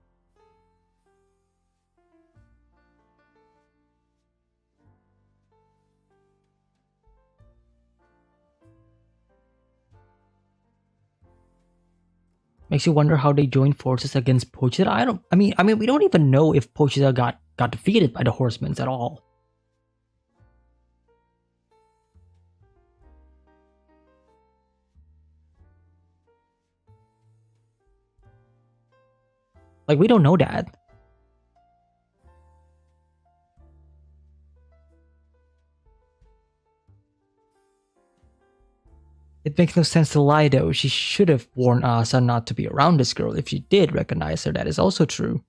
Makes you wonder how they joined forces against Pochita. I mean, we don't even know if Pochita got defeated by the Horsemen at all. Like, we don't know that. It makes no sense to lie though. She should have warned Asa not to be around this girl. If she did recognize her, that is also true.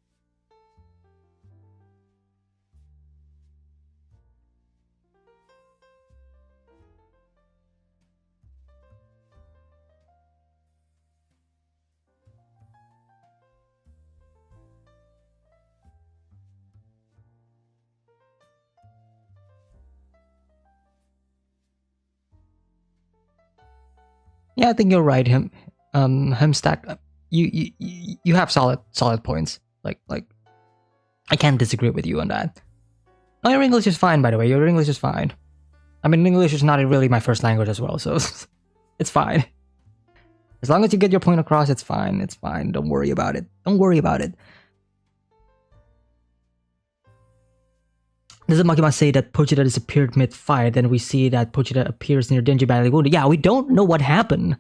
Yeah, I think you're right. Hemstack, you have solid points. Like I can't disagree with you on that. Oh, your English is fine, by the way. Your English is fine. I mean, English is not really my first language as well, so it's fine. As long as you get your point across, it's fine. It's fine. Don't worry about it. Don't worry about it. Doesn't Makima say that Pochita disappeared mid-fight, then we see that Pochita appears near Denji badly wounded? Yeah, we don't know what happened.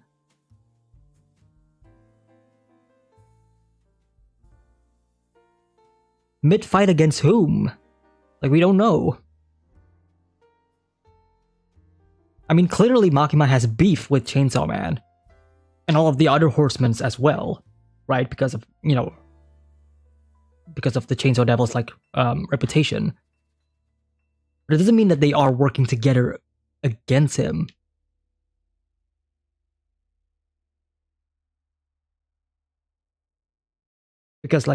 Mid-fight against whom? Like, we don't know. I mean, clearly Makima has beef with Chainsaw Man. And all of the other horsemen as well. Right? Because of, because of the Chainsaw Devil's, reputation. But it doesn't mean that they are working together against him. Because,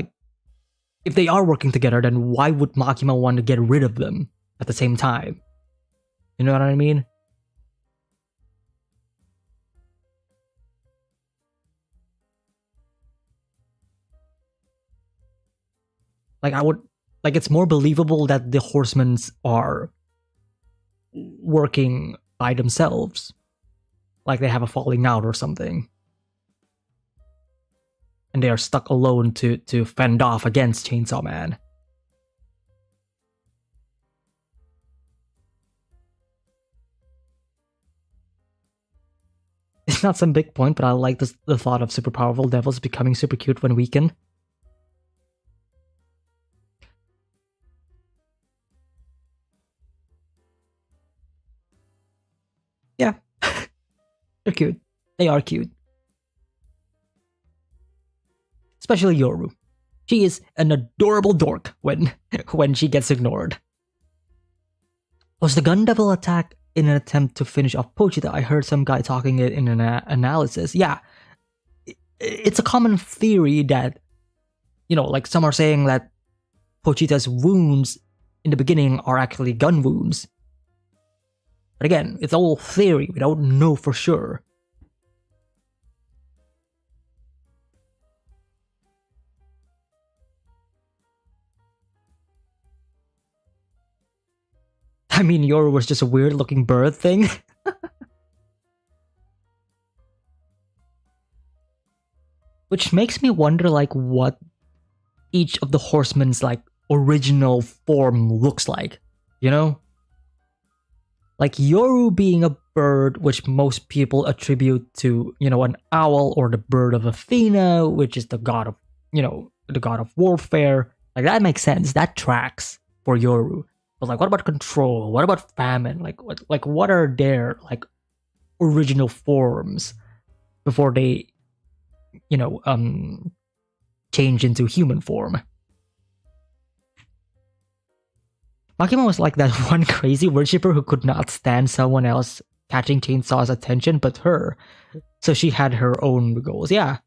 if they are working together, then why would Makima want to get rid of them at the same time? You know what I mean? It's more believable that the horsemen are working by themselves. Like they have a falling out or something. And they are stuck alone to fend off against Chainsaw Man. It's not some big point, but I like the thought of super powerful devils becoming super cute when weakened. Yeah. They're cute. They are cute. Especially Yoru. She is an adorable dork when she gets ignored. Was the Gun Devil attack in an attempt to finish off Pochita? I heard some guy talking it in an analysis. Yeah. It's a common theory that, some are saying that Pochita's wounds in the beginning are actually gun wounds. But again, it's all theory. We don't know for sure. I mean, Yoru was just a weird-looking bird thing. Which makes me wonder, what each of the horsemen's, original form looks like. You know? Like Yoru being a bird, which most people attribute to, an owl, or the bird of Athena, which is the god of, the god of warfare. Like that makes sense. That tracks for Yoru. But what about control? What about famine? What are their original forms before they, change into human form? Makima was like that one crazy worshipper who could not stand someone else catching Chainsaw's attention but her. So she had her own goals. Yeah.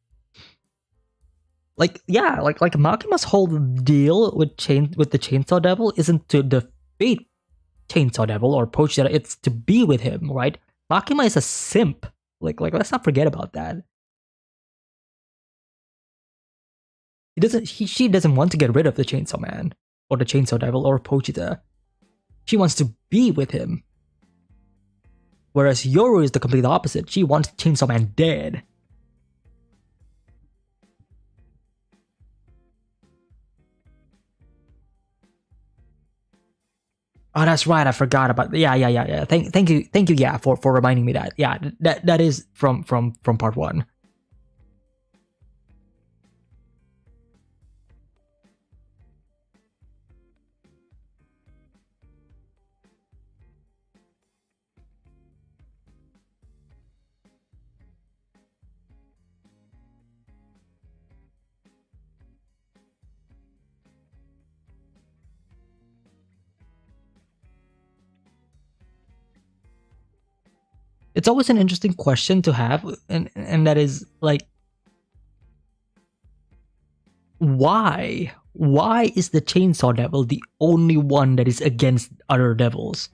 Makima's whole deal with the Chainsaw Devil isn't to defeat Chainsaw Devil or Pochita, it's to be with him, right? Makima is a simp. Let's not forget about that. She doesn't want to get rid of the Chainsaw Man, or the Chainsaw Devil, or Pochita. She wants to be with him. Whereas Yoru is the complete opposite. She wants Chainsaw Man dead. Oh, that's right. I forgot about. Yeah. Thank you. Yeah, for reminding me that. Yeah, that is from part one. It's always an interesting question to have, and that is like, why? Why is the Chainsaw Devil the only one that is against other devils?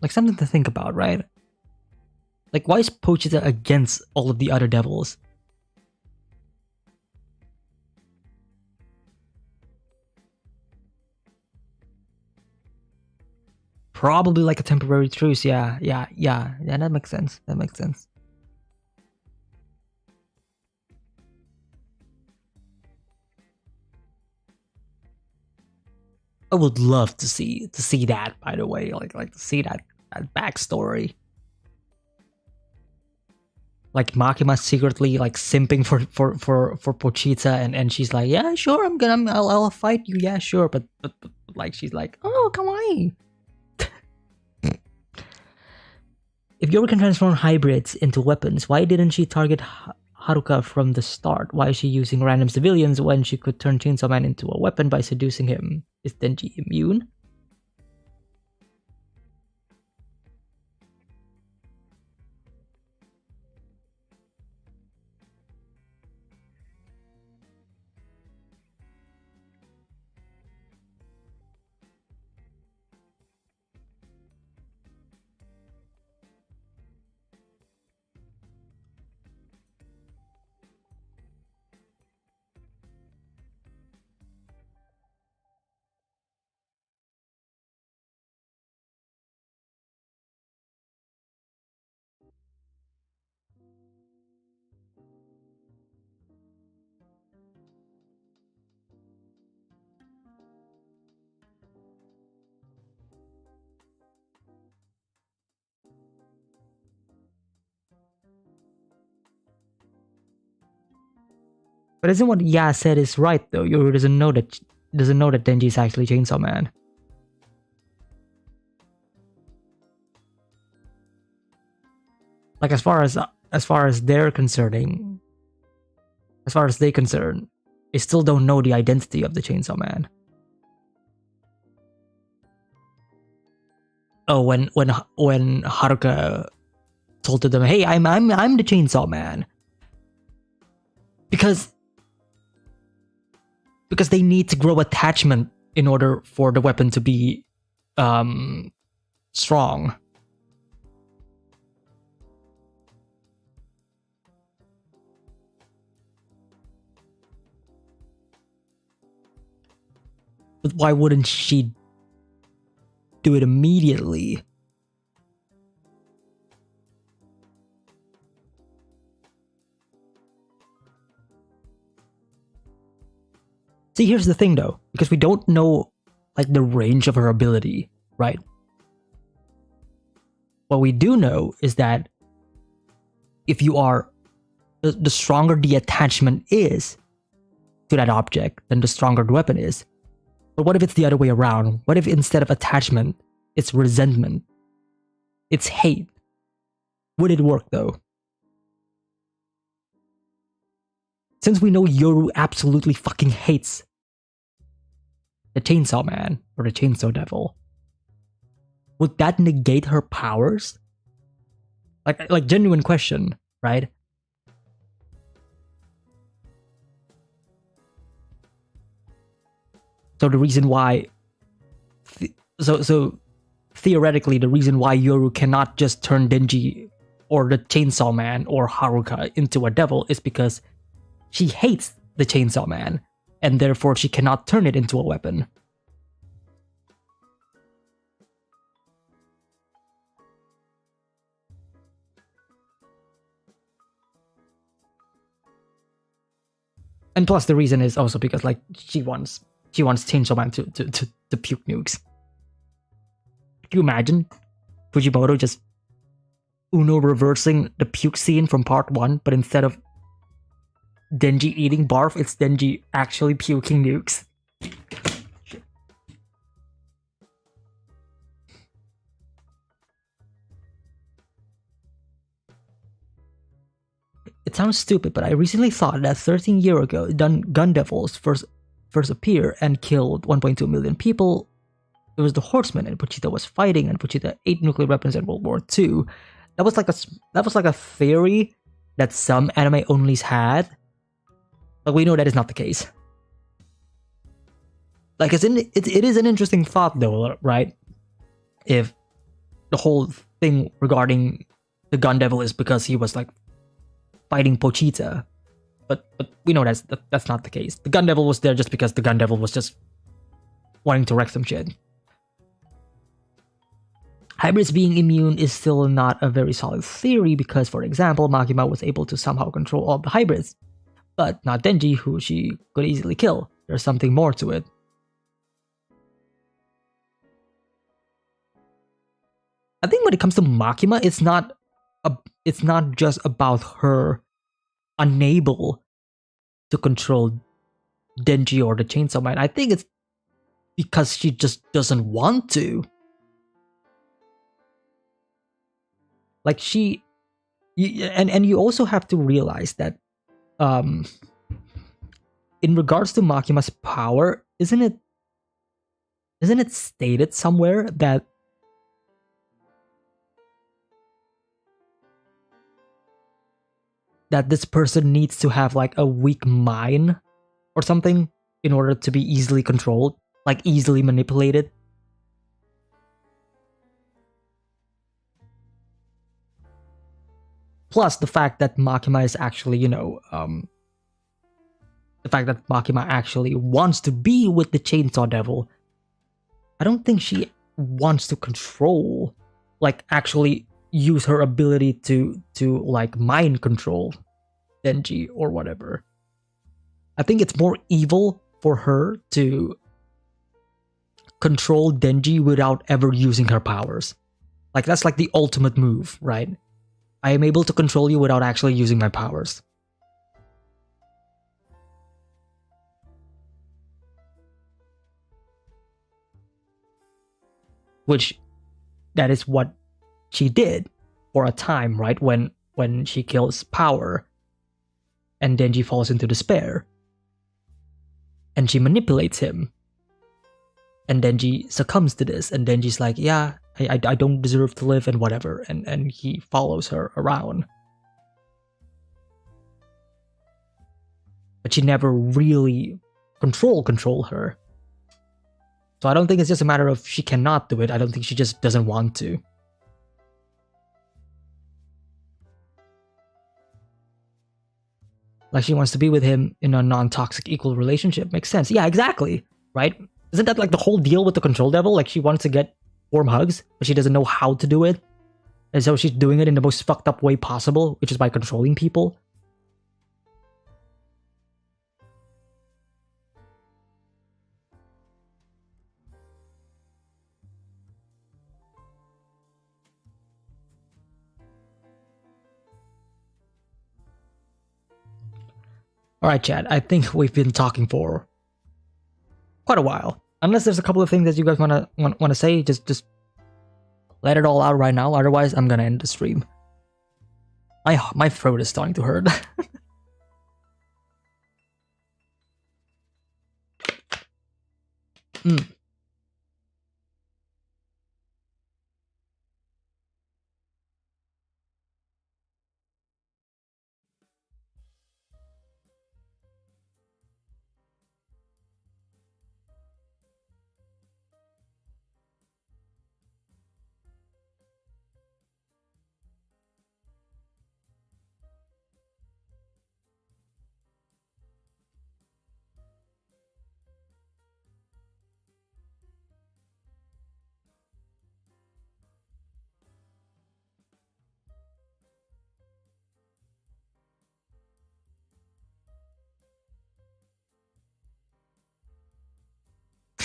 Like something to think about, right? Like, why is Pochita against all of the other devils? Probably like a temporary truce. Yeah. That makes sense. That makes sense. I would love to see that. By the way, like to see that backstory. Like Makima secretly like simping for Pochita, and she's like, yeah, sure, I'll fight you. Yeah, sure, but like she's like, oh, come on. If Yoru can transform hybrids into weapons, why didn't she target Haruka from the start? Why is she using random civilians when she could turn Chainsaw Man into a weapon by seducing him? Is Denji immune? But isn't what Ya said is right though? Yoru doesn't know that Denji is actually Chainsaw Man. Like as far as they're concerning, as far as they concern, they still don't know the identity of the Chainsaw Man. Oh, when Haruka told to them, "Hey, I'm the Chainsaw Man," because they need to grow attachment in order for the weapon to be strong. But why wouldn't she do it immediately? See, here's the thing though, because we don't know like the range of her ability, right? What we do know is that if you are the stronger the attachment is to that object, then the stronger the weapon is. But what if it's the other way around? What if instead of attachment, it's resentment? It's hate. Would it work though? Since we know Yoru absolutely fucking hates the Chainsaw Man or the Chainsaw Devil, would that negate her powers? Like genuine question, right? So the reason why, so theoretically, the reason why Yoru cannot just turn Denji or the Chainsaw Man or Haruka into a devil is because she hates the Chainsaw Man, and therefore she cannot turn it into a weapon. And plus, the reason is also because like she wants she wants Chainsaw Man to puke nukes. Can you imagine Fujimoto just Uno reversing the puke scene from part 1, but instead of Denji eating barf, it's Denji actually puking nukes. It sounds stupid, but I recently thought that 13 years ago, Gun Devils first appeared and killed 1.2 million people. It was the Horsemen, and Pochita was fighting, and Pochita ate nuclear weapons in World War II. That was like a theory that some anime onlys had, but we know that is not the case. Like it is an interesting thought though, right? If the whole thing regarding the Gun Devil is because he was like fighting Pochita, but we know that's not the case. The Gun Devil was there just because the Gun Devil was just wanting to wreck some shit. Hybrids being immune is still not a very solid theory because, for example, Makima was able to somehow control all the hybrids, but not Denji, who she could easily kill. There's something more to it. I think when it comes to Makima, it's not just about her unable to control Denji or the Chainsaw Man. I think it's because she just doesn't want to. Like and you also have to realize that in regards to Makima's power, isn't it stated somewhere that this person needs to have like a weak mind or something in order to be easily controlled, like easily manipulated? Plus the fact that Makima is actually, the fact that Makima actually wants to be with the Chainsaw Devil. I don't think she wants to control, like actually use her ability to like mind control Denji or whatever. I think it's more evil for her to control Denji without ever using her powers. Like that's like the ultimate move, right? I am able to control you without actually using my powers. Which, that is what she did for a time, right? When she kills Power, and Denji falls into despair, and she manipulates him, and Denji succumbs to this, and Denji's like, yeah, I don't deserve to live and whatever, and he follows her around. But she never really control her. So I don't think it's just a matter of she cannot do it. I don't think she just doesn't want to. Like she wants to be with him in a non-toxic equal relationship. Makes sense. Yeah, exactly. Right? Isn't that like the whole deal with the Control Devil? Like she wants to get warm hugs, but she doesn't know how to do it. And so she's doing it in the most fucked up way possible, which is by controlling people. Alright, Chad, I think we've been talking for quite a while. Unless there's a couple of things that you guys wanna say, just let it all out right now. Otherwise, I'm gonna end the stream. My throat is starting to hurt.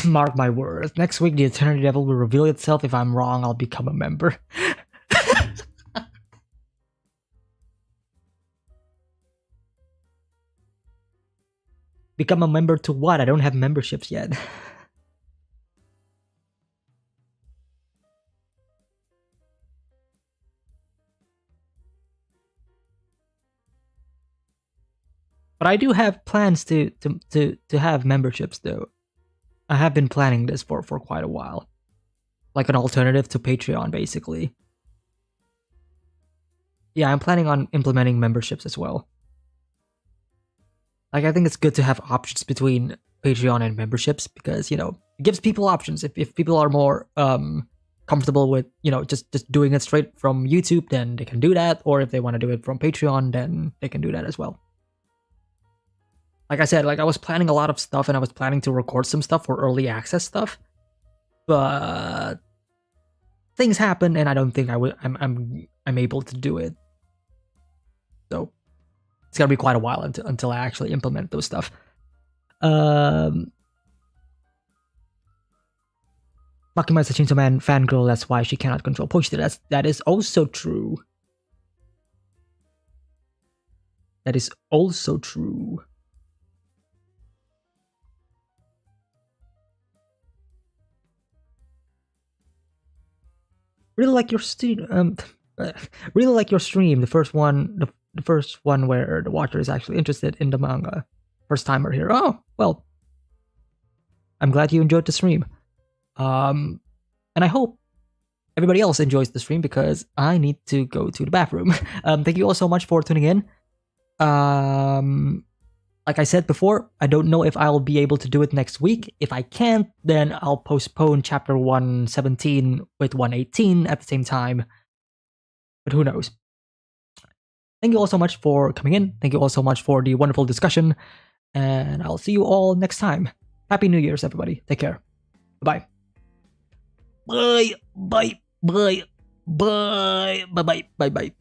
Mark my words. Next week, the Eternity Devil will reveal itself. If I'm wrong, I'll become a member. Become a member to what? I don't have memberships yet. But I do have plans to have memberships, though. I have been planning this for quite a while. Like an alternative to Patreon, basically. Yeah, I'm planning on implementing memberships as well. Like, I think it's good to have options between Patreon and memberships because, you know, it gives people options. If people are more comfortable with, you know, just doing it straight from YouTube, then they can do that. Or if they want to do it from Patreon, then they can do that as well. Like I said, like I was planning a lot of stuff and I was planning to record some stuff for early access stuff. But things happen and I don't think I'm able to do it. So it's gonna be quite a while until I actually implement those stuff. Makima is a Chainsaw Man fangirl, that's why she cannot control Pochita. That is also true. That is also true. Really like your stream. Really like your stream. The first one where the watcher is actually interested in the manga. First timer here. Oh well. I'm glad you enjoyed the stream. And I hope everybody else enjoys the stream because I need to go to the bathroom. Thank you all so much for tuning in. Like I said before, I don't know if I'll be able to do it next week. If I can't, then I'll postpone chapter 117 with 118 at the same time. But who knows? Thank you all so much for coming in. Thank you all so much for the wonderful discussion. And I'll see you all next time. Happy New Year's, everybody. Take care. Bye-bye. Bye. Bye. Bye. Bye. Bye. Bye. Bye. Bye.